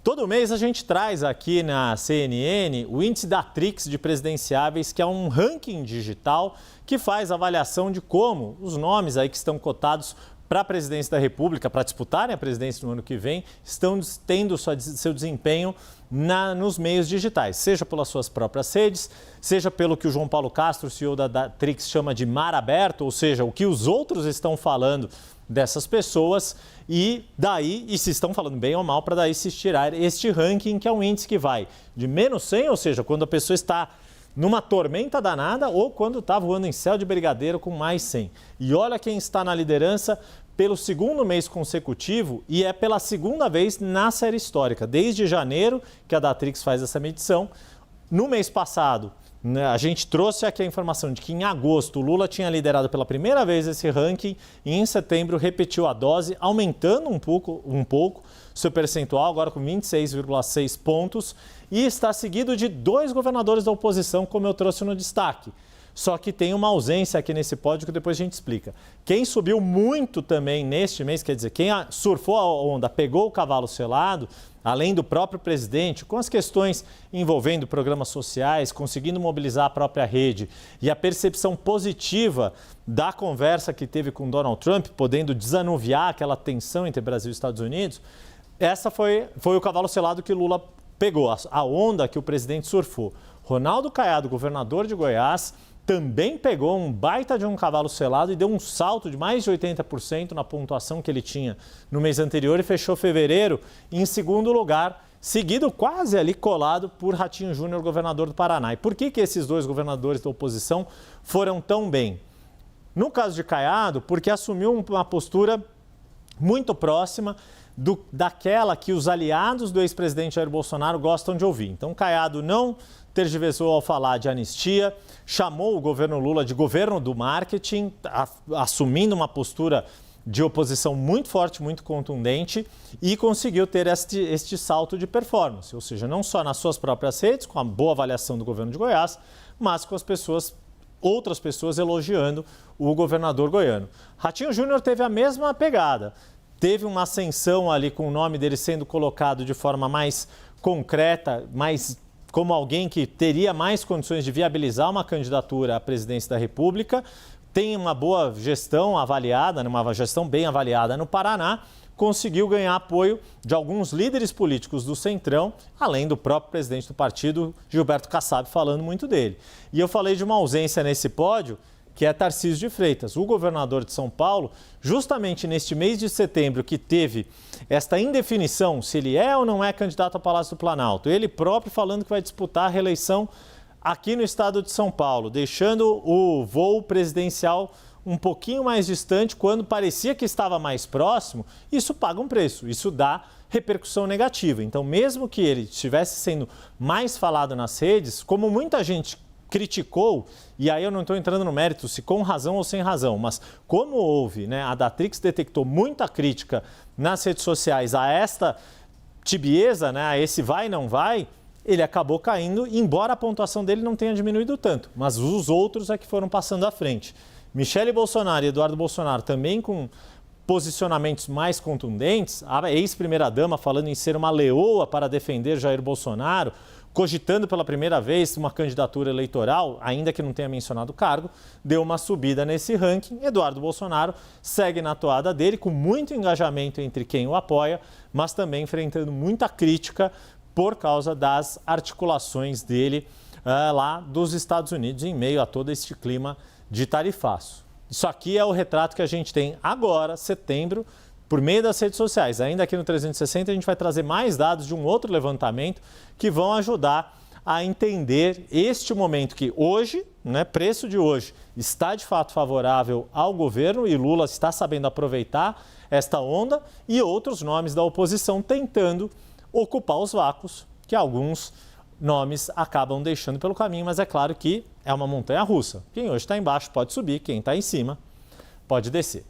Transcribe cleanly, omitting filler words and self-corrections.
Todo mês a gente traz aqui na CNN o índice da Trix de presidenciáveis, que é um ranking digital que faz avaliação de como os nomes aí que estão cotados para a presidência da República, para disputarem a presidência no ano que vem, estão tendo seu desempenho nos meios digitais, seja pelas suas próprias redes, seja pelo que o João Paulo Castro, CEO da Trix, chama de mar aberto, ou seja, o que os outros estão falando dessas pessoas e se estão falando bem ou mal, para daí se tirar este ranking, que é um índice que vai de menos 100, ou seja, quando a pessoa está numa tormenta danada, ou quando está voando em céu de brigadeiro com mais 100. E olha quem está na liderança pelo segundo mês consecutivo e é pela segunda vez na série histórica, desde janeiro que a Datrix faz essa medição. No mês passado, a gente trouxe aqui a informação de que em agosto o Lula tinha liderado pela primeira vez esse ranking e em setembro repetiu a dose, aumentando um pouco seu percentual, agora com 26,6 pontos, e está seguido de 2 governadores da oposição, como eu trouxe no destaque. Só que tem uma ausência aqui nesse pódio que depois a gente explica. Quem subiu muito também neste mês, quer dizer, quem surfou a onda, pegou o cavalo selado, além do próprio presidente, com as questões envolvendo programas sociais, conseguindo mobilizar a própria rede e a percepção positiva da conversa que teve com Donald Trump, podendo desanuviar aquela tensão entre Brasil e Estados Unidos, essa foi o cavalo selado que Lula pegou, a onda que o presidente surfou. Ronaldo Caiado, governador de Goiás, também pegou um baita de um cavalo selado e deu um salto de mais de 80% na pontuação que ele tinha no mês anterior e fechou fevereiro em segundo lugar, seguido quase ali colado por Ratinho Júnior, governador do Paraná. E por que esses 2 governadores da oposição foram tão bem? No caso de Caiado, porque assumiu uma postura muito próxima daquela que os aliados do ex-presidente Jair Bolsonaro gostam de ouvir. Então, Caiado não tergiversou ao falar de anistia, chamou o governo Lula de governo do marketing, assumindo uma postura de oposição muito forte, muito contundente, e conseguiu ter este salto de performance, ou seja, não só nas suas próprias redes, com a boa avaliação do governo de Goiás, mas com as outras pessoas elogiando o governador goiano. Ratinho Júnior teve a mesma pegada. Teve uma ascensão ali com o nome dele sendo colocado de forma mais concreta, mais como alguém que teria mais condições de viabilizar uma candidatura à presidência da República. Tem uma boa gestão avaliada, uma gestão bem avaliada no Paraná, conseguiu ganhar apoio de alguns líderes políticos do Centrão, além do próprio presidente do partido, Gilberto Kassab, falando muito dele. E eu falei de uma ausência nesse pódio, que é Tarcísio de Freitas, o governador de São Paulo, justamente neste mês de setembro que teve esta indefinição se ele é ou não é candidato ao Palácio do Planalto. Ele próprio falando que vai disputar a reeleição aqui no estado de São Paulo, deixando o voo presidencial um pouquinho mais distante quando parecia que estava mais próximo. Isso paga um preço, isso dá repercussão negativa. Então, mesmo que ele estivesse sendo mais falado nas redes, como muita gente criticou, e aí eu não estou entrando no mérito se com razão ou sem razão, mas como houve, a Datrix detectou muita crítica nas redes sociais a esta tibieza, a esse vai não vai, ele acabou caindo, embora a pontuação dele não tenha diminuído tanto, mas os outros é que foram passando à frente. Michele Bolsonaro e Eduardo Bolsonaro também com posicionamentos mais contundentes, a ex-primeira-dama falando em ser uma leoa para defender Jair Bolsonaro, cogitando pela primeira vez uma candidatura eleitoral, ainda que não tenha mencionado o cargo, deu uma subida nesse ranking. Eduardo Bolsonaro segue na toada dele, com muito engajamento entre quem o apoia, mas também enfrentando muita crítica por causa das articulações dele lá dos Estados Unidos, em meio a todo este clima de tarifaço. Isso aqui é o retrato que a gente tem agora, setembro, por meio das redes sociais. Ainda aqui no 360 a gente vai trazer mais dados de um outro levantamento que vão ajudar a entender este momento que hoje, preço de hoje, está de fato favorável ao governo e Lula está sabendo aproveitar esta onda e outros nomes da oposição tentando ocupar os vácuos que alguns nomes acabam deixando pelo caminho, mas é claro que é uma montanha russa. Quem hoje está embaixo pode subir, quem está em cima pode descer.